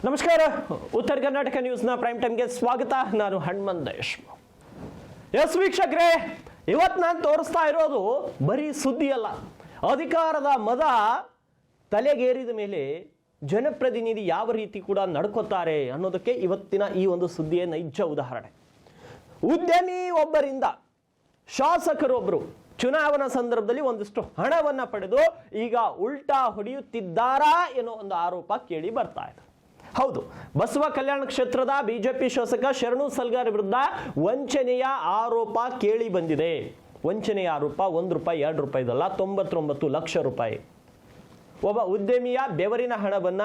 ನಮಸ್ಕಾರ. ಉತ್ತರ ಕರ್ನಾಟಕ ನ್ಯೂಸ್ನ ಪ್ರೈಮ್ ಟೈಮ್ಗೆ ಸ್ವಾಗತ. ನಾನು ಹನುಮಂತ್ ದೇಶ್ಮುಖ್. ಎಸ್ ವೀಕ್ಷಕರೇ, ಇವತ್ತು ನಾನು ತೋರಿಸ್ತಾ ಇರೋದು ಬರೀ ಸುದ್ದಿ ಅಲ್ಲ. ಅಧಿಕಾರದ ಮದ ತಲೆಗೇರಿದ ಮೇಲೆ ಜನಪ್ರತಿನಿಧಿ ಯಾವ ರೀತಿ ಕೂಡ ನಡ್ಕೋತಾರೆ ಅನ್ನೋದಕ್ಕೆ ಇವತ್ತಿನ ಈ ಒಂದು ಸುದ್ದಿಯ ನೈಜ ಉದಾಹರಣೆ. ಉದ್ಯಮಿ ಒಬ್ಬರಿಂದ ಶಾಸಕರೊಬ್ಬರು ಚುನಾವಣಾ ಸಂದರ್ಭದಲ್ಲಿ ಒಂದಿಷ್ಟು ಹಣವನ್ನ ಪಡೆದು ಈಗ ಉಲ್ಟಾ ಹೊಡೆಯುತ್ತಿದ್ದಾರಾ ಎನ್ನುವ ಒಂದು ಆರೋಪ ಕೇಳಿ ಬರ್ತಾ ಇದೆ. ಹೌದು, ಬಸವ ಕಲ್ಯಾಣ ಕ್ಷೇತ್ರದ ಬಿಜೆಪಿ ಶಾಸಕ ಶರಣು ಸಲ್ಗಾರ್ ವಿರುದ್ಧ ವಂಚನೆಯ ಆರೋಪ ಕೇಳಿ ಬಂದಿದೆ. ವಂಚನೆಯ ಆರೋಪ 1 ರೂಪಾಯಿ 2 ರೂಪಾಯಿದಲ್ಲ, 99 ಲಕ್ಷ ರೂಪಾಯಿ. ಒಬ್ಬ ಉದ್ಯಮಿಯ ಬೆವರಿನ ಹಣವನ್ನ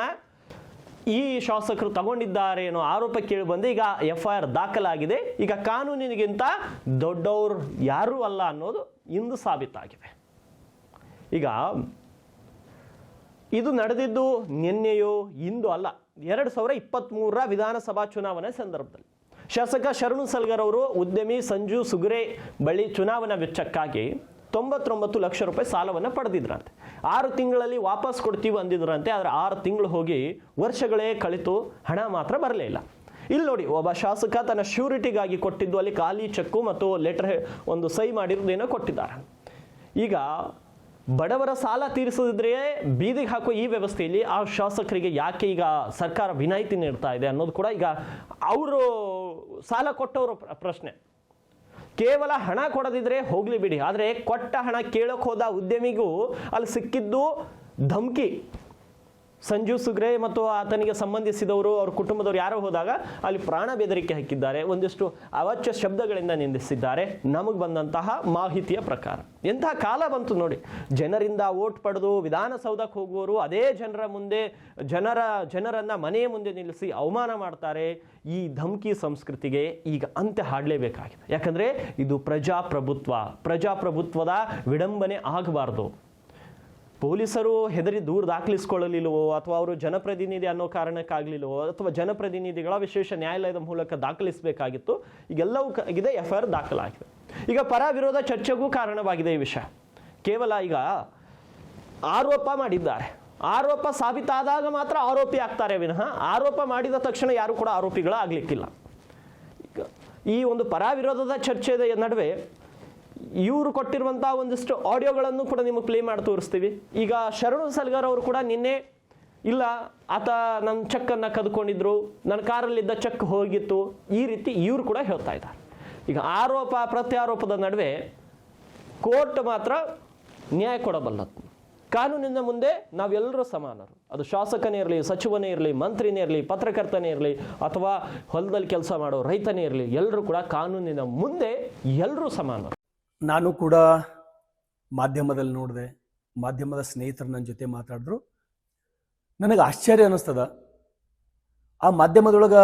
ಈ ಶಾಸಕರು ತಗೊಂಡಿದ್ದಾರೆ ಅನ್ನೋ ಆರೋಪ ಕೇಳಿ ಬಂದು ಈಗ FIR ದಾಖಲಾಗಿದೆ. ಈಗ ಕಾನೂನಿಗಿಂತ ದೊಡ್ಡವರು ಯಾರೂ ಅಲ್ಲ ಅನ್ನೋದು ಇಂದು ಸಾಬೀತಾಗಿದೆ. ಈಗ ಇದು ನಡೆದಿದ್ದು ನಿನ್ನೆಯೋ ಇಂದು ಅಲ್ಲ, 2023ರ ವಿಧಾನಸಭಾ ಚುನಾವಣೆ ಸಂದರ್ಭದಲ್ಲಿ ಶಾಸಕ ಶರಣು ಸಲ್ಗರ್ ಅವರು ಉದ್ಯಮಿ ಸಂಜು ಸುಗುರೆ ಬಳಿ ಚುನಾವಣಾ ವೆಚ್ಚಕ್ಕಾಗಿ 99 ಲಕ್ಷ ರೂಪಾಯಿ ಸಾಲವನ್ನು ಪಡೆದಿದ್ರಂತೆ. 6 ತಿಂಗಳಲ್ಲಿ ವಾಪಸ್ ಕೊಡ್ತೀವಿ ಅಂದಿದ್ರಂತೆ. ಆದರೆ 6 ತಿಂಗಳು ಹೋಗಿ ವರ್ಷಗಳೇ ಕಳಿತು, ಹಣ ಮಾತ್ರ ಬರಲಿಲ್ಲ. ಇಲ್ಲಿ ನೋಡಿ, ಒಬ್ಬ ಶಾಸಕ ತನ್ನ ಶ್ಯೂರಿಟಿಗಾಗಿ ಕೊಟ್ಟಿದ್ದು ಅಲ್ಲಿ ಖಾಲಿ ಚೆಕ್ಕು ಮತ್ತು ಲೆಟರ್ ಒಂದು ಸಹಿ ಮಾಡಿರೋದೇನೋ ಕೊಟ್ಟಿದ್ದಾರೆ. ಈಗ ಬಡವರ ಸಾಲ ತೀರಿಸದಿದ್ರೆ ಬೀದಿಗೆ ಹಾಕೋ ಈ ವ್ಯವಸ್ಥೆಯಲ್ಲಿ ಆ ಶಾಸಕರಿಗೆ ಯಾಕೆ ಈಗ ಸರ್ಕಾರ ವಿನಾಯಿತಿ ನೀಡ್ತಾ ಇದೆ ಅನ್ನೋದು ಕೂಡ ಈಗ ಅವರು ಸಾಲ ಕೊಟ್ಟವರು ಪ್ರಶ್ನೆ. ಕೇವಲ ಹಣ ಕೊಡದಿದ್ರೆ ಹೋಗ್ಲಿ ಬಿಡಿ, ಆದರೆ ಕೊಟ್ಟ ಹಣ ಕೇಳೋಕೆ ಹೋದ ಉದ್ಯಮಿಗೂ ಅಲ್ಲಿ ಸಿಕ್ಕಿದ್ದು ಧಮಕಿ. ಸಂಜು ಸುಗ್ರೆ ಮತ್ತು ಆತನಿಗೆ ಸಂಬಂಧಿಸಿದವರು, ಅವ್ರ ಕುಟುಂಬದವರು ಯಾರೋ ಹೋದಾಗ ಅಲ್ಲಿ ಪ್ರಾಣ ಬೆದರಿಕೆ ಹಾಕಿದ್ದಾರೆ, ಒಂದಿಷ್ಟು ಅವಾಚ್ಯ ಶಬ್ದಗಳಿಂದ ನಿಂದಿಸಿದ್ದಾರೆ. ನಮಗೆ ಬಂದಂತಹ ಮಾಹಿತಿಯ ಪ್ರಕಾರ ಎಂತಹ ಕಾಲ ಬಂತು ನೋಡಿ. ಜನರಿಂದ ವೋಟ್ ಪಡೆದು ವಿಧಾನಸೌಧಕ್ಕೆ ಹೋಗುವವರು ಅದೇ ಜನರ ಮುಂದೆ ಜನರನ್ನ ಮನೆಯ ಮುಂದೆ ನಿಲ್ಲಿಸಿ ಅವಮಾನ ಮಾಡ್ತಾರೆ. ಈ ಧಮಕಿ ಸಂಸ್ಕೃತಿಗೆ ಈಗ ಅಂತ್ಯ ಹಾಡಲೇಬೇಕಾಗಿದೆ. ಯಾಕಂದ್ರೆ ಇದು ಪ್ರಜಾಪ್ರಭುತ್ವದ ವಿಡಂಬನೆ ಆಗಬಾರ್ದು. ಪೊಲೀಸರು ಹೆದರಿ ದೂರ ದಾಖಲಿಸಿಕೊಳ್ಳಲಿಲ್ಲವೋ, ಅಥವಾ ಅವರು ಜನಪ್ರತಿನಿಧಿ ಅನ್ನೋ ಕಾರಣಕ್ಕಾಗಲಿಲ್ಲವೋ, ಅಥವಾ ಜನಪ್ರತಿನಿಧಿಗಳ ವಿಶೇಷ ನ್ಯಾಯಾಲಯದ ಮೂಲಕ ದಾಖಲಿಸಬೇಕಾಗಿತ್ತು. ಈಗೆಲ್ಲವೂ ಇದೆ, FIR ದಾಖಲಾಗಿದೆ. ಈಗ ಪರ ವಿರೋಧ ಚರ್ಚೆಗೂ ಕಾರಣವಾಗಿದೆ ಈ ವಿಷಯ. ಕೇವಲ ಈಗ ಆರೋಪ ಮಾಡಿದ್ದಾರೆ, ಆರೋಪ ಸಾಬೀತಾದಾಗ ಮಾತ್ರ ಆರೋಪಿ ಆಗ್ತಾರೆ ವಿನಃ ಆರೋಪ ಮಾಡಿದ ತಕ್ಷಣ ಯಾರು ಕೂಡ ಆರೋಪಿಗಳಾಗಲಿಕ್ಕಿಲ್ಲ. ಈಗ ಈ ಒಂದು ಪರ ವಿರೋಧದ ಚರ್ಚೆಯ ನಡುವೆ ಇವರು ಕೊಟ್ಟಿರುವಂತಹ ಒಂದಿಷ್ಟು ಆಡಿಯೋಗಳನ್ನು ಕೂಡ ನಿಮಗೆ ಪ್ಲೇ ಮಾಡಿ ತೋರಿಸ್ತೀವಿ. ಈಗ ಶರಣು ಸಲ್ಗಾರ್ ಅವರು ಕೂಡ ನಿನ್ನೆ ಇಲ್ಲ, ಆತ ನನ್ನ ಚೆಕ್ಕನ್ನು ಕದ್ಕೊಂಡಿದ್ರು, ನನ್ನ ಕಾರಲ್ಲಿದ್ದ ಚೆಕ್ ಹೋಗಿತ್ತು, ಈ ರೀತಿ ಇವರು ಕೂಡ ಹೇಳ್ತಾ ಇದ್ದಾರೆ. ಈಗ ಆರೋಪ ಪ್ರತ್ಯಾರೋಪದ ನಡುವೆ ಕೋರ್ಟ್ ಮಾತ್ರ ನ್ಯಾಯ ಕೊಡಬಲ್ಲದು. ಕಾನೂನಿನ ಮುಂದೆ ನಾವೆಲ್ಲರೂ ಸಮಾನರು. ಅದು ಶಾಸಕನೇ ಇರಲಿ, ಸಚಿವನೇ ಇರಲಿ, ಮಂತ್ರಿನೇ ಇರಲಿ, ಪತ್ರಕರ್ತನೇ ಇರಲಿ, ಅಥವಾ ಹೊಲದಲ್ಲಿ ಕೆಲಸ ಮಾಡೋ ರೈತನೇ ಇರಲಿ, ಎಲ್ಲರೂ ಕೂಡ ಕಾನೂನಿನ ಮುಂದೆ ಎಲ್ಲರೂ ಸಮಾನರು. ನಾನು ಕೂಡ ಮಾಧ್ಯಮದಲ್ಲಿ ನೋಡಿದೆ, ಮಾಧ್ಯಮದ ಸ್ನೇಹಿತರು ನನ್ನ ಜೊತೆ ಮಾತಾಡಿದ್ರು. ನನಗೆ ಆಶ್ಚರ್ಯ ಅನ್ನಿಸ್ತದ, ಆ ಮಾಧ್ಯಮದೊಳಗೆ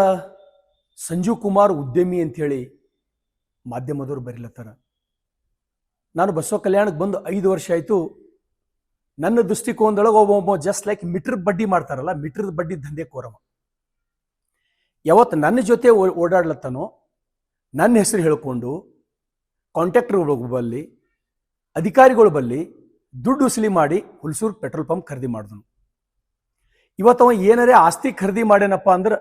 ಸಂಜೀವ್ ಕುಮಾರ್ ಉದ್ಯಮಿ ಅಂಥೇಳಿ ಮಾಧ್ಯಮದವ್ರು ಬರೀಲತ್ತಾರ. ನಾನು ಬಸವ ಕಲ್ಯಾಣಕ್ಕೆ ಬಂದು 5 ವರ್ಷ ಆಯಿತು. ನನ್ನ ದೃಷ್ಟಿಕೋನದೊಳಗೆ ಒಬ್ಬ ಜಸ್ಟ್ ಲೈಕ್ ಮೀಟರ್ ಬಡ್ಡಿ ಮಾಡ್ತಾರಲ್ಲ, ಮೀಟರ್ ಬಡ್ಡಿ ದಂಧೆ ಕೋರವ. ಯಾವತ್ತು ನನ್ನ ಜೊತೆ ಓಡಾಡ್ಲತ್ತಾನೋ ನನ್ನ ಹೆಸರು ಹೇಳ್ಕೊಂಡು ಕಾಂಟ್ರಾಕ್ಟರ್ಗಳು ಬಲ್ಲಿ, ಅಧಿಕಾರಿಗಳು ಬಲ್ಲಿ ದುಡ್ಡು ವಸೂಲಿ ಮಾಡಿ ಹುಲ್ಸೂರು ಪೆಟ್ರೋಲ್ ಪಂಪ್ ಖರೀದಿ ಮಾಡಿದನು. ಇವತ್ತು ಅವ ಏನಾರೇ ಆಸ್ತಿ ಖರೀದಿ ಮಾಡ್ಯಾನಪ್ಪ ಅಂದ್ರೆ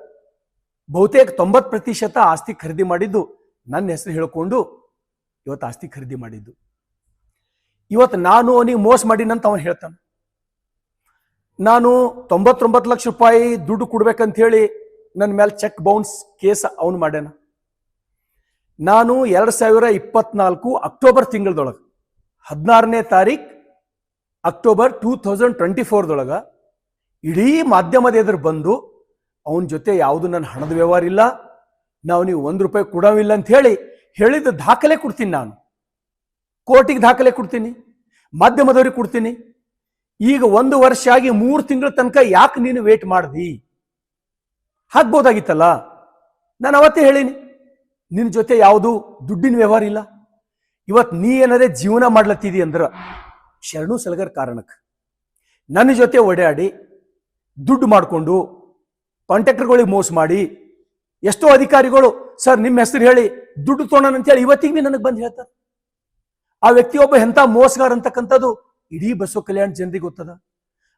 ಬಹುತೇಕ 90% ಆಸ್ತಿ ಖರೀದಿ ಮಾಡಿದ್ದು ನನ್ನ ಹೆಸರು ಹೇಳ್ಕೊಂಡು ಇವತ್ತು ಆಸ್ತಿ ಖರೀದಿ ಮಾಡಿದ್ದು. ಇವತ್ತು ನಾನು ಅವನಿಗೆ ಮೋಸ ಮಾಡಿನಂತ ಅವನು ಹೇಳ್ತಾನೆ. ನಾನು 99 ಲಕ್ಷ ರೂಪಾಯಿ ದುಡ್ಡು ಕೊಡ್ಬೇಕಂತ ಹೇಳಿ ನನ್ನ ಮೇಲೆ ಚೆಕ್ ಬೌನ್ಸ್ ಕೇಸ್ ಅವನು ಮಾಡ್ಯಾನ. ನಾನು 2024 ಅಕ್ಟೋಬರ್ ತಿಂಗಳದೊಳಗೆ 16ನೇ ತಾರೀಕು ಅಕ್ಟೋಬರ್ 2024 ಇಡೀ ಮಾಧ್ಯಮದ ಎದುರು ಬಂದು ಅವನ ಜೊತೆ ಯಾವುದು ನನ್ನ ಹಣದ ವ್ಯವಹಾರ ಇಲ್ಲ, ನಾವು ನೀವು 1 ರೂಪಾಯಿ ಕೊಡೋವಿಲ್ಲ ಅಂತ ಹೇಳಿದ ದಾಖಲೆ ಕೊಡ್ತೀನಿ. ನಾನು ಕೋರ್ಟಿಗೆ ದಾಖಲೆ ಕೊಡ್ತೀನಿ, ಮಾಧ್ಯಮದವ್ರಿಗೆ ಕೊಡ್ತೀನಿ. ಈಗ 1 ವರ್ಷ ಆಗಿ 3 ತಿಂಗಳ ತನಕ ಯಾಕೆ ನೀನು ವೇಟ್ ಮಾಡ್ದಿ? ಹಾಕ್ಬೋದಾಗಿತ್ತಲ್ಲ. ನಾನು ಅವತ್ತೇ ಹೇಳಿನಿ, ನಿನ್ನ ಜೊತೆ ಯಾವುದು ದುಡ್ಡಿನ ವ್ಯವಹಾರ ಇಲ್ಲ. ಇವತ್ತು ನೀ ಏನಾರೇ ಜೀವನ ಮಾಡ್ಲತ್ತಿದಿ ಅಂದ್ರೆ ಶರಣು ಸಲ್ಗರ್ ಕಾರಣಕ್ಕೆ ನನ್ನ ಜೊತೆ ಓಡಾಡಿ ದುಡ್ಡು ಮಾಡಿಕೊಂಡು ಕಾಂಟ್ರಾಕ್ಟರ್ಗಳಿಗೆ ಮೋಸ ಮಾಡಿ ಎಷ್ಟೋ ಅಧಿಕಾರಿಗಳು ಸರ್ ನಿಮ್ಮ ಹೆಸರು ಹೇಳಿ ದುಡ್ಡು ತೊಗೊಳ್ಳೋಣ ಅಂತೇಳಿ ಇವತ್ತಿಗೆ ನನಗೆ ಬಂದು ಹೇಳ್ತಾರೆ. ಆ ವ್ಯಕ್ತಿ ಒಬ್ಬ ಎಂಥ ಮೋಸಗಾರ ಅಂತಕ್ಕಂಥದ್ದು ಇಡೀ ಬಸವ ಕಲ್ಯಾಣ ಜನರಿಗೆ ಗೊತ್ತದ.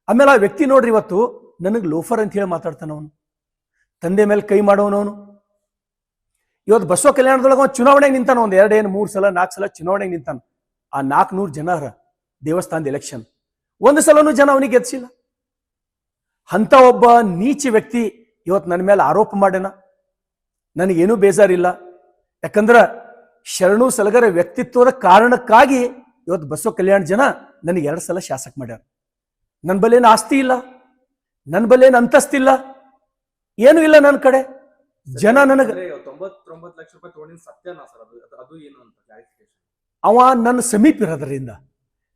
ಆಮೇಲೆ ಆ ವ್ಯಕ್ತಿ ನೋಡ್ರಿ ಇವತ್ತು ನನಗೆ ಲೋಫರ್ ಅಂತ ಹೇಳಿ ಮಾತಾಡ್ತಾನ ಅವನು. ತಂದೆ ಮೇಲೆ ಕೈ ಮಾಡೋನವನು. ಇವತ್ತು ಬಸವ ಕಲ್ಯಾಣದೊಳಗೆ ಅವನು ಚುನಾವಣೆಗೆ ನಿಂತಾನ, ಒಂದು 2 ಏನು 3 ಸಲ 4 ಸಲ ಚುನಾವಣೆಗೆ ನಿಂತಾನ. ಆ 400 ಜನ ದೇವಸ್ಥಾನದ ಎಲೆಕ್ಷನ್, ಒಂದು ಸಲನೂ ಜನ ಅವನಿಗೆ ಗೆದ್ಸಿಲ್ಲ. ಅಂತ ಒಬ್ಬ ನೀಚ ವ್ಯಕ್ತಿ ಇವತ್ತು ನನ್ನ ಮೇಲೆ ಆರೋಪ ಮಾಡ್ಯಾನ. ನನಗೇನೂ ಬೇಜಾರಿಲ್ಲ, ಯಾಕಂದ್ರೆ ಶರಣು ಸಲಗರ ವ್ಯಕ್ತಿತ್ವದ ಕಾರಣಕ್ಕಾಗಿ ಇವತ್ತು ಬಸವ ಕಲ್ಯಾಣ ಜನ ನನಗೆ 2 ಸಲ ಶಾಸಕ ಮಾಡ್ಯಾರ. ನನ್ನ ಬಲ್ಲೇನು ಆಸ್ತಿ ಇಲ್ಲ, ನನ್ನ ಬಲ್ಲೇನು ಅಂತಸ್ತಿಲ್ಲ, ಏನೂ ಇಲ್ಲ ನನ್ನ ಕಡೆ. ಜನ ನನಗೆ 99 ಲಕ್ಷ ರೂಪಾಯಿ ತಗೊಂಡಿನ ಸತ್ಯನಾ ಸರ್? ಅದು ಏನು ಅಂತ ಕ್ಲಾರಿಫಿಕೇಶನ್. ಅವ ನನ್ನ ಸಮೀಪ ಇರೋದ್ರಿಂದ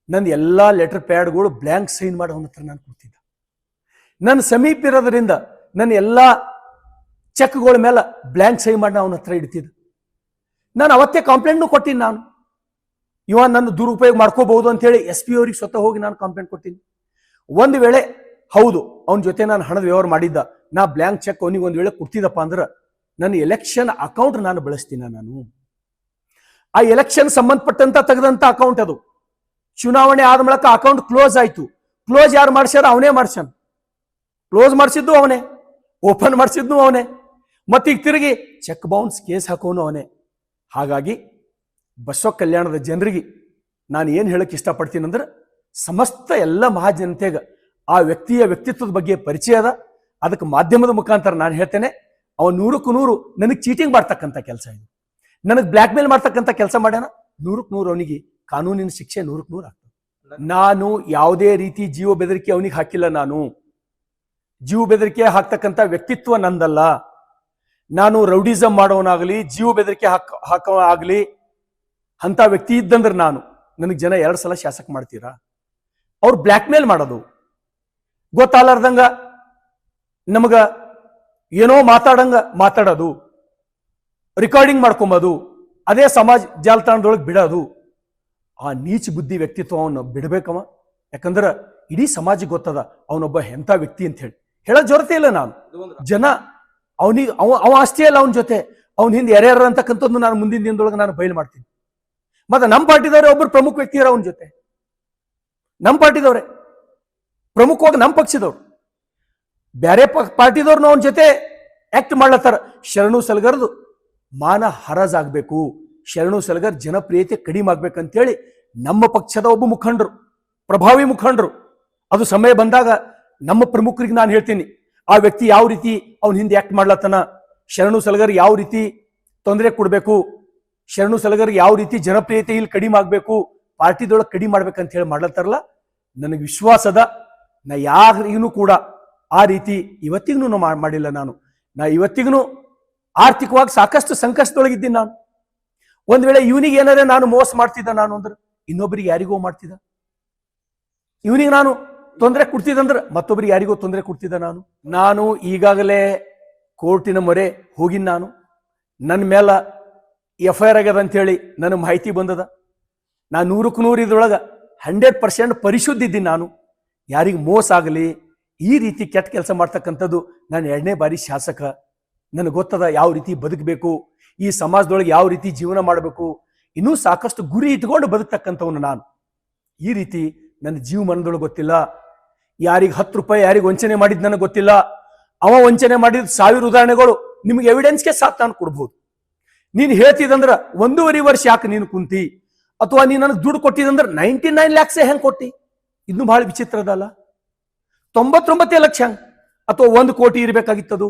ನನ್ನ ಎಲ್ಲಾ ಲೆಟರ್ ಪ್ಯಾಡ್ಗಳು ಬ್ಲ್ಯಾಂಕ್ ಸೈನ್ ಮಾಡಿ ಅವನ ಹತ್ರ ನಾನು ಕೊಡ್ತಿದ್ದ. ನನ್ನ ಸಮೀಪ ಇರೋದ್ರಿಂದ ನನ್ನ ಎಲ್ಲಾ ಚೆಕ್ಗಳ ಮೇಲೆ ಬ್ಲ್ಯಾಂಕ್ ಸೈನ್ ಮಾಡಿ ಅವನ ಹತ್ರ ಇಡ್ತಿದ್ದ. ನಾನು ಅವತ್ತೇ ಕಂಪ್ಲೇಂಟ್ನು ಕೊಟ್ಟಿನಿ. ನಾನು ಇವ ನನ್ನ ದುರುಪಯೋಗ ಮಾಡ್ಕೋಬಹುದು ಅಂತ ಹೇಳಿ SP ಅವ್ರಿಗೆ ಸ್ವತಃ ಹೋಗಿ ನಾನು ಕಂಪ್ಲೇಂಟ್ ಕೊಟ್ಟಿನಿ. ಒಂದು ವೇಳೆ ಹೌದು ಅವನ ಜೊತೆ ನಾನು ಹಣದ ವ್ಯವಹಾರ ಮಾಡಿದ್ದ, ನಾ ಬ್ಲ್ಯಾಂಕ್ ಚೆಕ್ ಅವನಿಗೆ ಒಂದು ವೇಳೆ ಕೊಡ್ತಿದ್ದಪ್ಪ ಅಂದ್ರೆ ನನ್ನ ಎಲೆಕ್ಷನ್ ಅಕೌಂಟ್ ನಾನು ಬಳಸ್ತೀನ. ನಾನು ಆ ಎಲೆಕ್ಷನ್ ಸಂಬಂಧಪಟ್ಟಂತ ತೆಗೆದಂತ ಅಕೌಂಟ್ ಅದು. ಚುನಾವಣೆ ಆದ ಮೂಲಕ ಅಕೌಂಟ್ ಕ್ಲೋಸ್ ಆಯ್ತು. ಕ್ಲೋಸ್ ಯಾರು ಮಾಡ್ಸ್ಯಾರ? ಅವನೇ ಮಾಡ್ಸ್ಯಾನ. ಕ್ಲೋಸ್ ಮಾಡಿಸಿದ್ದು ಅವನೇ, ಓಪನ್ ಮಾಡಿಸಿದ್ನು ಅವನೇ, ಮತ್ತೀಗ ತಿರುಗಿ ಚೆಕ್ ಬೌನ್ಸ್ ಕೇಸ್ ಹಾಕೋನು ಅವನೇ. ಹಾಗಾಗಿ ಬಸವ ಕಲ್ಯಾಣದ ಜನರಿಗೆ ನಾನು ಏನು ಹೇಳಕ್ಕೆ ಇಷ್ಟಪಡ್ತೀನಿ ಅಂದ್ರೆ, ಸಮಸ್ತ ಎಲ್ಲ ಮಹಾಜನತೆಗೆ ಆ ವ್ಯಕ್ತಿಯ ವ್ಯಕ್ತಿತ್ವದ ಬಗ್ಗೆ ಪರಿಚಯ ಅದ. ಅದಕ್ಕೆ ಮಾಧ್ಯಮದ ಮುಖಾಂತರ ನಾನು ಹೇಳ್ತೇನೆ, ಅವನು 100ಕ್ಕೆ 100 ನನಗೆ ಚೀಟಿಂಗ್ ಮಾಡ್ತಕ್ಕಂಥ ಕೆಲಸ ಇದು, ನನಗೆ ಬ್ಲ್ಯಾಕ್ ಮೇಲ್ ಮಾಡ್ತಕ್ಕಂಥ ಕೆಲಸ ಮಾಡ್ಯಾನ. 100ಕ್ಕೆ 100 ಅವನಿಗೆ ಕಾನೂನಿನ ಶಿಕ್ಷೆ 100ಕ್ಕೆ 100 ಆಗ್ತದೆ. ನಾನು ಯಾವುದೇ ರೀತಿ ಜೀವ ಬೆದರಿಕೆ ಅವನಿಗೆ ಹಾಕಿಲ್ಲ. ನಾನು ಜೀವ ಬೆದರಿಕೆ ಹಾಕ್ತಕ್ಕಂಥ ವ್ಯಕ್ತಿತ್ವ ನಂದಲ್ಲ. ನಾನು ರೌಡಿಸಮ್ ಮಾಡೋನಾಗಲಿ, ಜೀವ ಬೆದರಿಕೆ ಹಾಕೋ ಆಗಲಿ ಅಂತ ವ್ಯಕ್ತಿ ಇದ್ದಂದ್ರೆ ನನಗೆ ಜನ 2 ಸಲ ಶಾಸಕ ಮಾಡ್ತೀರಾ? ಅವ್ರು ಬ್ಲ್ಯಾಕ್ ಮೇಲ್ ಮಾಡೋದು, ಗೊತ್ತಾಲಾರ್ದಂಗ ನಮಗ ಏನೋ ಮಾತಾಡೋದು, ರೆಕಾರ್ಡಿಂಗ್ ಮಾಡ್ಕೊಂಬೋದು, ಅದೇ ಸಮಾಜ ಜಾಲತಾಣದೊಳಗೆ ಬಿಡೋದು. ಆ ನೀಚ ಬುದ್ಧಿ ವ್ಯಕ್ತಿತ್ವ ಅವನು ಬಿಡಬೇಕವ. ಯಾಕಂದ್ರೆ ಇಡೀ ಸಮಾಜಕ್ಕೆ ಗೊತ್ತದ ಅವನೊಬ್ಬ ಎಂಥ ವ್ಯಕ್ತಿ ಅಂತ ಹೇಳೋ ಜೊರತೆ ಇಲ್ಲ. ನಾನು ಜನ ಅವನಿಗೆ ಅವ ಅಷ್ಟೇ ಅಲ್ಲ, ಅವನ ಜೊತೆ ಅವ್ನ ಹಿಂದೆ ಯಾರ್ಯಾರ ಅಂತಕ್ಕಂಥದ್ದು ನಾನು ಮುಂದಿನ ದಿನದೊಳಗೆ ನಾನು ಬಯಲು ಮಾಡ್ತೀನಿ. ಮತ್ತೆ ನಮ್ಮ ಪಾರ್ಟಿದವ್ರೆ ಒಬ್ಬರು ಪ್ರಮುಖ ವ್ಯಕ್ತಿಯರ ಅವನ ಜೊತೆ, ನಮ್ಮ ಪಾರ್ಟಿದವ್ರೆ ಪ್ರಮುಖವಾಗಿ, ನಮ್ಮ ಪಕ್ಷದವ್ರು, ಬೇರೆ ಪಾರ್ಟಿದವ್ರನ್ನ ಅವನ ಜೊತೆ ಆಕ್ಟ್ ಮಾಡ್ಲತ್ತಾರ. ಶರಣು ಸಲಗರ್ದು ಮಾನ ಹರಾಜಾಗಬೇಕು, ಶರಣು ಸಲಗರ್ ಜನಪ್ರಿಯತೆ ಕಡಿಮೆ ಆಗ್ಬೇಕಂತೇಳಿ ನಮ್ಮ ಪಕ್ಷದ ಒಬ್ಬ ಮುಖಂಡರು, ಪ್ರಭಾವಿ ಮುಖಂಡರು, ಅದು ಸಮಯ ಬಂದಾಗ ನಮ್ಮ ಪ್ರಮುಖರಿಗೆ ನಾನು ಹೇಳ್ತೀನಿ, ಆ ವ್ಯಕ್ತಿ ಯಾವ ರೀತಿ ಅವನ ಹಿಂದೆ ಆಕ್ಟ್ ಮಾಡ್ಲತ್ತಾನ, ಶರಣು ಸಲಗರ್ ಯಾವ ರೀತಿ ತೊಂದರೆ ಕೊಡಬೇಕು, ಶರಣು ಸಲಗರ್ ಯಾವ ರೀತಿ ಜನಪ್ರಿಯತೆ ಇಲ್ಲಿ ಕಡಿಮೆ ಆಗ್ಬೇಕು, ಪಾರ್ಟಿದೊಳಗೆ ಕಡಿಮೆ ಮಾಡ್ಬೇಕಂತ ಹೇಳಿ ಮಾಡ್ಲತ್ತಾರಲ್ಲ. ನನಗೆ ವಿಶ್ವಾಸದ, ನಾ ಯಾರಿಗೂ ಕೂಡ ಆ ರೀತಿ ಇವತ್ತಿಗೂ ಮಾಡಿಲ್ಲ. ನಾ ಇವತ್ತಿಗೂ ಆರ್ಥಿಕವಾಗಿ ಸಾಕಷ್ಟು ಸಂಕಷ್ಟದೊಳಗಿದ್ದೀನಿ. ನಾನು ಒಂದ್ ವೇಳೆ ಇವನಿಗೆ ಏನಾದ್ರೆ ನಾನು ಮೋಸ ಮಾಡ್ತಿದ್ದ ನಾನು ಅಂದ್ರೆ ಇನ್ನೊಬ್ಬರಿಗೆ ಯಾರಿಗೋ ಮಾಡ್ತಿದ್ದ, ಇವನಿಗೆ ನಾನು ತೊಂದರೆ ಕೊಡ್ತಿದ್ದಂದ್ರೆ ಮತ್ತೊಬ್ಬರಿಗೆ ಯಾರಿಗೋ ತೊಂದರೆ ಕೊಡ್ತಿದ್ದ. ನಾನು ಈಗಾಗಲೇ ಕೋರ್ಟಿನ ಮೊರೆ ಹೋಗಿನ. ನನ್ನ ಮೇಲೆ FIR ಆಗ್ಯದ ಅಂತೇಳಿ ನನಗೆ ಮಾಹಿತಿ ಬಂದದ. ನಾನು 100ಕ್ಕೆ 100 ಇದ್ರೊಳಗೆ 100% ಪರಿಶುದ್ಧ ಇದ್ದೀನಿ. ನಾನು ಯಾರಿಗೆ ಮೋಸ ಆಗಲಿ, ಈ ರೀತಿ ಕೆಟ್ಟ ಕೆಲಸ ಮಾಡ್ತಕ್ಕಂಥದ್ದು ನಾನು 2ನೇ ಬಾರಿ ಶಾಸಕ. ನನಗೆ ಗೊತ್ತದ ಯಾವ ರೀತಿ ಬದುಕಬೇಕು, ಈ ಸಮಾಜದೊಳಗೆ ಯಾವ ರೀತಿ ಜೀವನ ಮಾಡಬೇಕು, ಇನ್ನೂ ಸಾಕಷ್ಟು ಗುರಿ ಇಟ್ಕೊಂಡು ಬದುಕ್ತಕ್ಕಂಥವನು ನಾನು. ಈ ರೀತಿ ನನ್ನ ಜೀವ ಮನದೊಳಗೆ ಗೊತ್ತಿಲ್ಲ. ಯಾರಿಗೆ 10 ರೂಪಾಯಿ ಯಾರಿಗೆ ವಂಚನೆ ಮಾಡಿದ್ ನನಗೆ ಗೊತ್ತಿಲ್ಲ. ಅವ ವಂಚನೆ ಮಾಡಿದ 1000 ಉದಾಹರಣೆಗಳು ನಿಮ್ಗೆ ಎವಿಡೆನ್ಸ್ಗೆ ಸಾಥ್ ನಾನು ಕೊಡ್ಬೋದು. ನೀನು ಹೇಳ್ತಿದಂದ್ರ 1.5 ವರ್ಷ ಯಾಕೆ ನೀನು ಕುಂತಿ, ಅಥವಾ ನೀನು ನನಗೆ ದುಡ್ಡು ಕೊಟ್ಟಿದಂದ್ರೆ 99 lakhs ಹೆಂಗೆ ಕೊಟ್ಟಿ? ಇನ್ನೂ ಬಹಳ ವಿಚಿತ್ರದಲ್ಲ. 99 ಲಕ್ಷ ಹೆಂಗ್? ಅಥವಾ 1 ಕೋಟಿ ಇರಬೇಕಾಗಿತ್ತದು,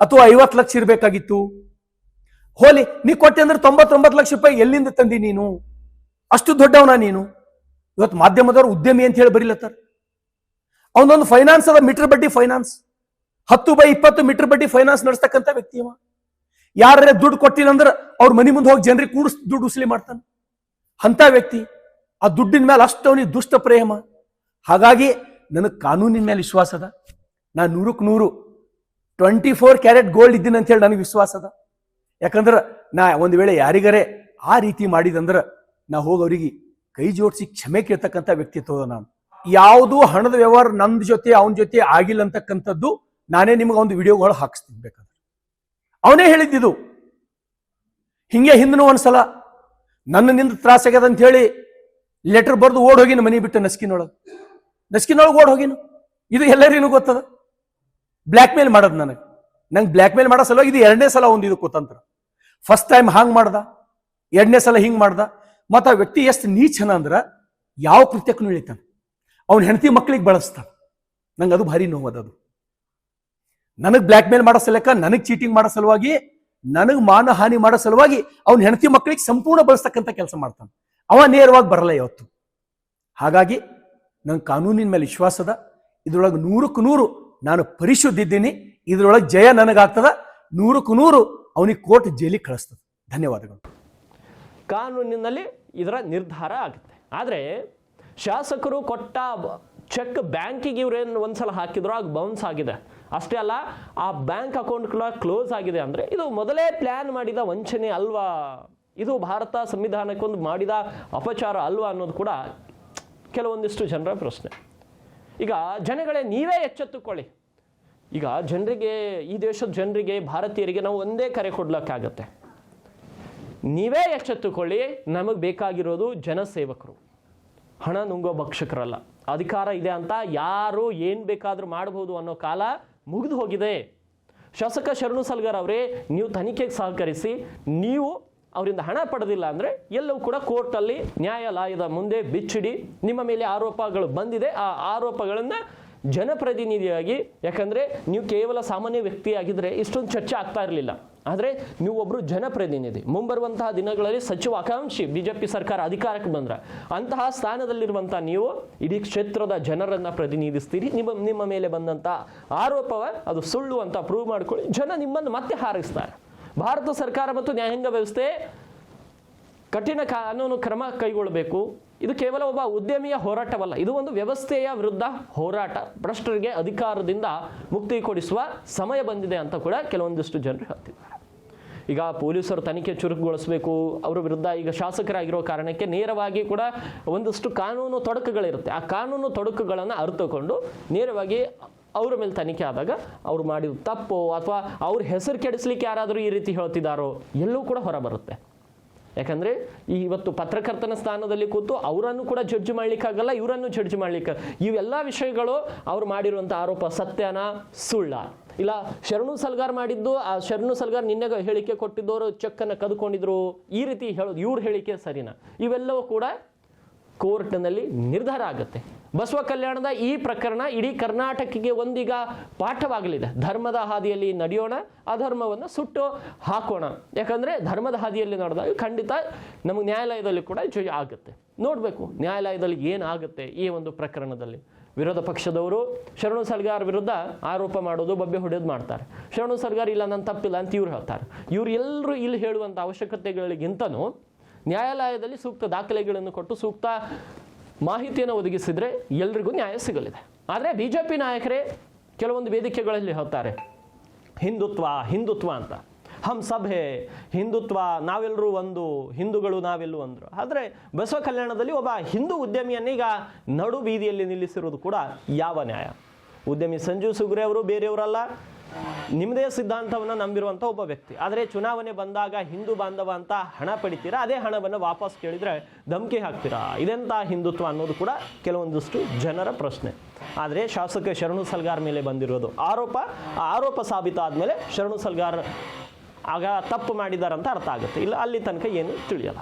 ಅಥವಾ 50 ಲಕ್ಷ ಇರಬೇಕಾಗಿತ್ತು. ಹೋಲಿ, ನೀ ಕೊಟ್ಟೆ ಅಂದ್ರೆ 99 ಲಕ್ಷ ರೂಪಾಯಿ ಎಲ್ಲಿಂದ ತಂದಿ ನೀನು? ಅಷ್ಟು ದೊಡ್ಡವನ ನೀನು? ಇವತ್ತು ಮಾಧ್ಯಮದವರು ಉದ್ಯಮಿ ಅಂತ ಹೇಳಿ ಬರೀಲತ್ತಾರ. ಅವನೊಂದು ಫೈನಾನ್ಸ್ ಅದ, ಮೀಟರ್ ಬಡ್ಡಿ ಫೈನಾನ್ಸ್, 10/20 ಮೀಟರ್ ಬಡ್ಡಿ ಫೈನಾನ್ಸ್ ನಡೆಸ್ತಕ್ಕಂಥ ವ್ಯಕ್ತಿ ಅವ. ಯಾರೇ ದುಡ್ಡು ಕೊಟ್ಟಿಲ್ಲ ಅಂದ್ರೆ ಅವ್ರ ಮನೆ ಮುಂದೆ ಹೋಗಿ ಜನರಿಗೆ ಕೂಡಿಸ್ ದುಡ್ಡು ಉಸಲಿ ಮಾಡ್ತಾನೆ ಅಂತ ವ್ಯಕ್ತಿ. ಆ ದುಡ್ಡಿನ ಮೇಲೆ ಅಷ್ಟು ಅವನಿಗೆ ದುಷ್ಟ ಪ್ರೇಮ. ಹಾಗಾಗಿ ನನಗೆ ಕಾನೂನಿನ ಮೇಲೆ ವಿಶ್ವಾಸ ಅದ. ನಾನು 100ಕ್ಕೆ 100 24 ಕ್ಯಾರೆಟ್ ಗೋಲ್ಡ್ ಇದ್ದೀನಿ ಅಂತ ಹೇಳಿ ನನಗೆ ವಿಶ್ವಾಸ ಅದ. ಯಾಕಂದ್ರೆ ನಾ ಒಂದು ವೇಳೆ ಯಾರಿಗಾರೆ ಆ ರೀತಿ ಮಾಡಿದಂದ್ರೆ ನಾ ಹೋಗಿ ಅವರಿಗೆ ಕೈ ಜೋಡಿಸಿ ಕ್ಷಮೆ ಕೇಳ್ತಕ್ಕಂಥ ವ್ಯಕ್ತಿತ್ವದ ನಾನು. ಯಾವುದು ಹಣದ ವ್ಯವಹಾರ ನನ್ನ ಜೊತೆ ಅವನ ಜೊತೆ ಆಗಿಲ್ಲ ಅಂತಕ್ಕಂಥದ್ದು ನಾನೇ ನಿಮಗೆ ಒಂದು ವಿಡಿಯೋಗಳು ಹಾಕಿಸ್ತೀನಿ ಬೇಕಾದ್ರೆ. ಅವನೇ ಹೇಳಿದ್ದಿದು. ಹಿಂಗೆ ಹಿಂದೂ ಒಂದ್ಸಲ ನನ್ನಿಂದ ತ್ರಾಸಾಗ್ಯದ ಅಂತ ಹೇಳಿ ಲೆಟರ್ ಬರೆದು ಓಡ್ ಹೋಗಿನ ಮನೆ ಬಿಟ್ಟು ನಸ್ಕಿನೊಳಗೆ ಓಡ್ ಹೋಗಿನು. ಇದು ಎಲ್ಲರಿಗೂ ಗೊತ್ತದ. ಬ್ಲ್ಯಾಕ್ ಮೇಲ್ ಮಾಡೋದು ನನಗೆ. ನಂಗೆ ಬ್ಲ್ಯಾಕ್ ಮೇಲ್ ಮಾಡೋ ಸಲುವಾಗಿ ಇದು 2ನೇ ಸಲ ಒಂದು ಇದು ಕುತಂತ್ರ. ಫಸ್ಟ್ ಟೈಮ್ ಹಾಂಗ್ ಮಾಡ್ದ, 2ನೇ ಸಲ ಹಿಂಗ್ ಮಾಡ್ದ. ಮತ್ತು ಆ ವ್ಯಕ್ತಿ ಎಷ್ಟು ನೀಚನ ಅಂದ್ರೆ ಯಾವ ಕೃತ್ಯಕ್ಕೂ ಇಳಿತಾನೆ, ಅವ್ನ ಹೆಂಡತಿ ಮಕ್ಕಳಿಗೆ ಬಳಸ್ತಾನೆ. ನಂಗೆ ಅದು ಭಾರಿ ನೋವದದು. ನನಗೆ ಬ್ಲ್ಯಾಕ್ ಮೇಲ್ ಮಾಡೋ ಸಲಕ, ನನಗೆ ಚೀಟಿಂಗ್ ಮಾಡೋ ಸಲುವಾಗಿ, ನನಗೆ ಮಾನ ಹಾನಿ ಮಾಡೋ ಸಲುವಾಗಿ ಅವ್ನ ಹೆಂಡತಿ ಮಕ್ಕಳಿಗೆ ಸಂಪೂರ್ಣ ಬಳಸ್ತಕ್ಕಂಥ ಕೆಲಸ ಮಾಡ್ತಾನೆ. ಅವ ನೇರವಾಗಿ ಬರಲ್ಲ ಯಾವತ್ತು. ಹಾಗಾಗಿ ನಂಗೆ ಕಾನೂನಿನ ಮೇಲೆ ವಿಶ್ವಾಸ ಅದ. ಇದ್ರೊಳಗೆ 100ಕ್ಕೆ 100 ನಾನು ಪರಿಶುದ್ಧ ಇದ್ದೀನಿ. ಇದ್ರೊಳಗೆ ಜಯ ನನಗಾಗ್ತದ. 100ಕ್ಕೆ 100 ಅವನಿಗೆ ಕೋರ್ಟ್ ಜೈಲಿಗೆ ಕಳಿಸ್ತದೆ. ಧನ್ಯವಾದಗಳು. ಕಾನೂನಿನಲ್ಲಿ ಇದರ ನಿರ್ಧಾರ ಆಗುತ್ತೆ. ಆದರೆ ಶಾಸಕರು ಕೊಟ್ಟ ಚೆಕ್ ಬ್ಯಾಂಕಿಗೆ ಇವ್ರೇನು ಒಂದ್ಸಲ ಹಾಕಿದ್ರು, ಆಗ ಬೌನ್ಸ್ ಆಗಿದೆ. ಅಷ್ಟೇ ಅಲ್ಲ, ಆ ಬ್ಯಾಂಕ್ ಅಕೌಂಟ್ ಕೂಡ ಕ್ಲೋಸ್ ಆಗಿದೆ. ಅಂದರೆ ಇದು ಮೊದಲೇ ಪ್ಲ್ಯಾನ್ ಮಾಡಿದ ವಂಚನೆ ಅಲ್ವಾ, ಇದು ಭಾರತ ಸಂವಿಧಾನಕ್ಕೊಂದು ಮಾಡಿದ ಅಪಚಾರ ಅಲ್ವಾ ಅನ್ನೋದು ಕೂಡ ಕೆಲವೊಂದಿಷ್ಟು ಜನರ ಪ್ರಶ್ನೆ. ಈಗ ಜನಗಳೇ ನೀವೇ ಎಚ್ಚೆತ್ತುಕೊಳ್ಳಿ. ಈಗ ಜನರಿಗೆ, ಈ ದೇಶದ ಜನರಿಗೆ, ಭಾರತೀಯರಿಗೆ ನಾವು ಒಂದೇ ಕರೆ ಕೊಡ್ಲಿಕ್ಕಾಗತ್ತೆ. ನೀವೇ ಎಚ್ಚೆತ್ತುಕೊಳ್ಳಿ. ನಮಗೆ ಬೇಕಾಗಿರೋದು ಜನಸೇವಕರು, ಹಣ ನುಂಗೋ ಭಕ್ಷಕರಲ್ಲ. ಅಧಿಕಾರ ಇದೆ ಅಂತ ಯಾರು ಏನು ಬೇಕಾದರೂ ಮಾಡಬಹುದು ಅನ್ನೋ ಕಾಲ ಮುಗಿದು ಹೋಗಿದೆ. ಶಾಸಕ ಶರಣು ಸಲ್ಗಾರ್ ಅವರೇ, ನೀವು ತನಿಖೆಗೆ ಸಹಕರಿಸಿ. ನೀವು ಅವರಿಂದ ಹಣ ಪಡೆದಿಲ್ಲ ಅಂದರೆ ಎಲ್ಲವೂ ಕೂಡ ಕೋರ್ಟಲ್ಲಿ, ನ್ಯಾಯಾಲಯದ ಮುಂದೆ ಬಿಚ್ಚಿಡಿ. ನಿಮ್ಮ ಮೇಲೆ ಆರೋಪಗಳು ಬಂದಿದೆ, ಆ ಆರೋಪಗಳನ್ನು ಜನಪ್ರತಿನಿಧಿಯಾಗಿ, ಯಾಕಂದರೆ ನೀವು ಕೇವಲ ಸಾಮಾನ್ಯ ವ್ಯಕ್ತಿಯಾಗಿದ್ದರೆ ಇಷ್ಟೊಂದು ಚರ್ಚೆ ಆಗ್ತಾ ಇರಲಿಲ್ಲ. ಆದರೆ ನೀವು ಒಬ್ಬರು ಜನಪ್ರತಿನಿಧಿ, ಮುಂಬರುವಂತಹ ದಿನಗಳಲ್ಲಿ ಸಚಿವ ಆಕಾಂಕ್ಷಿ, BJP ಸರ್ಕಾರ ಅಧಿಕಾರಕ್ಕೆ ಬಂದರೆ ಅಂತಹ ಸ್ಥಾನದಲ್ಲಿರುವಂಥ ನೀವು ಇಡೀ ಕ್ಷೇತ್ರದ ಜನರನ್ನು ಪ್ರತಿನಿಧಿಸ್ತೀರಿ. ನಿಮ್ಮ ಮೇಲೆ ಬಂದಂಥ ಆರೋಪವ ಅದು ಸುಳ್ಳು ಅಂತ ಪ್ರೂವ್ ಮಾಡ್ಕೊಳ್ಳಿ. ಜನ ನಿಮ್ಮನ್ನು ಮತ್ತೆ ಹಾರಿಸ್ತಾರೆ. ಭಾರತ ಸರ್ಕಾರ ಮತ್ತು ನ್ಯಾಯಾಂಗ ವ್ಯವಸ್ಥೆ ಕಠಿಣ ಕಾನೂನು ಕ್ರಮ ಕೈಗೊಳ್ಳಬೇಕು. ಇದು ಕೇವಲ ಒಬ್ಬ ಉದ್ಯಮಿಯ ಹೋರಾಟವಲ್ಲ, ಇದು ಒಂದು ವ್ಯವಸ್ಥೆಯ ವಿರುದ್ಧ ಹೋರಾಟ. ಭ್ರಷ್ಟರಿಗೆ ಅಧಿಕಾರದಿಂದ ಮುಕ್ತಿ ಕೊಡಿಸುವ ಸಮಯ ಬಂದಿದೆ ಅಂತ ಕೂಡ ಕೆಲವೊಂದಿಷ್ಟು ಜನರು ಹೇಳ್ತಿದ್ದಾರೆ. ಈಗ ಪೊಲೀಸರು ತನಿಖೆ ಚುರುಕುಗೊಳಿಸಬೇಕು. ಅವರ ವಿರುದ್ಧ ಈಗ ಶಾಸಕರಾಗಿರೋ ಕಾರಣಕ್ಕೆ ನೇರವಾಗಿ ಕೂಡ ಒಂದಷ್ಟು ಕಾನೂನು ತೊಡಕುಗಳಿರುತ್ತೆ. ಆ ಕಾನೂನು ತೊಡಕುಗಳನ್ನು ಅರಿತುಕೊಂಡು ನೇರವಾಗಿ ಅವರ ಮೇಲೆ ತನಿಖೆ ಆದಾಗ ಅವ್ರು ಮಾಡಿದ ತಪ್ಪು ಅಥವಾ ಅವ್ರ ಹೆಸರು ಕೆಡಿಸ್ಲಿಕ್ಕೆ ಯಾರಾದರೂ ಈ ರೀತಿ ಹೇಳ್ತಿದ್ದಾರೋ ಎಲ್ಲವೂ ಕೂಡ ಹೊರಬರುತ್ತೆ. ಯಾಕಂದರೆ ಇವತ್ತು ಪತ್ರಕರ್ತನ ಸ್ಥಾನದಲ್ಲಿ ಕೂತು ಅವರನ್ನು ಕೂಡ ಜಡ್ಜ್ ಮಾಡಲಿಕ್ಕಾಗಲ್ಲ, ಇವರನ್ನು ಜಡ್ಜ್ ಮಾಡಲಿಕ್ಕೆ. ಇವೆಲ್ಲ ವಿಷಯಗಳು ಅವ್ರು ಮಾಡಿರುವಂಥ ಆರೋಪ ಸತ್ಯನ ಸುಳ್ಳ, ಇಲ್ಲ ಶರಣು ಸಲ್ಗಾರ್ ಮಾಡಿದ್ದು, ಆ ಶರಣು ಸಲ್ಗಾರ್ ನಿನ್ನೆ ಹೇಳಿಕೆ ಕೊಟ್ಟಿದ್ದವರು ಚೆಕ್ಕನ್ನು ಕದ್ಕೊಂಡಿದ್ರು, ಈ ರೀತಿ ಹೇಳೋದು ಇವ್ರ ಹೇಳಿಕೆ ಸರಿನಾ? ಇವೆಲ್ಲವೂ ಕೂಡ ಕೋರ್ಟ್ನಲ್ಲಿ ನಿರ್ಧಾರ ಆಗುತ್ತೆ. ಬಸವ ಕಲ್ಯಾಣದ ಈ ಪ್ರಕರಣ ಇಡೀ ಕರ್ನಾಟಕಕ್ಕೆ ಒಂದೀಗ ಪಾಠವಾಗಲಿದೆ. ಧರ್ಮದ ಹಾದಿಯಲ್ಲಿ ನಡೆಯೋಣ, ಅಧರ್ಮವನ್ನು ಸುಟ್ಟು ಹಾಕೋಣ. ಯಾಕಂದರೆ ಧರ್ಮದ ಹಾದಿಯಲ್ಲಿ ನಡೆದಾಗ ಖಂಡಿತ ನಮಗೆ ನ್ಯಾಯಾಲಯದಲ್ಲಿ ಕೂಡ ಜಯ ಆಗುತ್ತೆ. ನೋಡಬೇಕು ನ್ಯಾಯಾಲಯದಲ್ಲಿ ಏನಾಗುತ್ತೆ ಈ ಒಂದು ಪ್ರಕರಣದಲ್ಲಿ. ವಿರೋಧ ಪಕ್ಷದವರು ಶರಣು ಸಲ್ಗಾರ್ ವಿರುದ್ಧ ಆರೋಪ ಮಾಡೋದು, ಬಬ್ಬೆ ಹೊಡೆಯೋದು ಮಾಡ್ತಾರೆ. ಶರಣು ಸಲ್ಗಾರ್ ಇಲ್ಲ, ನಾನು ತಪ್ಪಿಲ್ಲ ಅಂತ ಇವ್ರು ಹೇಳ್ತಾರೆ. ಇವ್ರು ಎಲ್ಲರೂ ಇಲ್ಲಿ ಹೇಳುವಂಥ ಅವಶ್ಯಕತೆಗಳಿಗಿಂತನೂ ನ್ಯಾಯಾಲಯದಲ್ಲಿ ಸೂಕ್ತ ದಾಖಲೆಗಳನ್ನು ಕೊಟ್ಟು ಸೂಕ್ತ ಮಾಹಿತಿಯನ್ನು ಒದಗಿಸಿದರೆ ಎಲ್ರಿಗೂ ನ್ಯಾಯ ಸಿಗಲಿದೆ. ಆದರೆ BJP ನಾಯಕರೇ ಕೆಲವೊಂದು ವೇದಿಕೆಗಳಲ್ಲಿ ಹೇಳ್ತಾರೆ ಹಿಂದುತ್ವ ಅಂತ. ಹಮ್ ಸಬ್ ಹೇ, ಹಿಂದುತ್ವ, ನಾವೆಲ್ಲರೂ ಒಂದು, ಹಿಂದೂಗಳು ನಾವೆಲ್ಲೂ ಅಂದರು. ಆದರೆ ಬಸವ ಕಲ್ಯಾಣದಲ್ಲಿ ಒಬ್ಬ ಹಿಂದೂ ಉದ್ಯಮಿಯನ್ನೀಗ ನಡು ಬೀದಿಯಲ್ಲಿ ನಿಲ್ಲಿಸಿರೋದು ಕೂಡ ಯಾವ ನ್ಯಾಯ? ಉದ್ಯಮಿ ಸಂಜು ಸುಗ್ರೆ ಅವರು ಬೇರೆಯವರಲ್ಲ, ನಿಮ್ಮದೇ ಸಿದ್ಧಾಂತವನ್ನು ನಂಬಿರುವಂಥ ಒಬ್ಬ ವ್ಯಕ್ತಿ. ಆದರೆ ಚುನಾವಣೆ ಬಂದಾಗ ಹಿಂದೂ ಬಾಂಧವ ಅಂತ ಹಣ ಪಡಿತೀರಾ, ಅದೇ ಹಣವನ್ನು ವಾಪಸ್ ಕೇಳಿದರೆ ಧಮಕಿ ಹಾಕ್ತೀರಾ. ಇದೆಂಥ ಹಿಂದುತ್ವ ಅನ್ನೋದು ಕೂಡ ಕೆಲವೊಂದಷ್ಟು ಜನರ ಪ್ರಶ್ನೆ. ಆದರೆ ಶಾಸಕ ಶರಣು ಸಲ್ಗಾರ್ ಮೇಲೆ ಬಂದಿರೋದು ಆರೋಪ, ಆ ಆರೋಪ ಸಾಬೀತಾದ ಮೇಲೆ ಶರಣು ಸಲ್ಗಾರ್ ಆಗ ತಪ್ಪು ಮಾಡಿದಾರಂತ ಅರ್ಥ ಆಗುತ್ತೆ. ಇಲ್ಲ ಅಲ್ಲಿ ತನಕ ಏನು ತಿಳಿಯಲ್ಲ.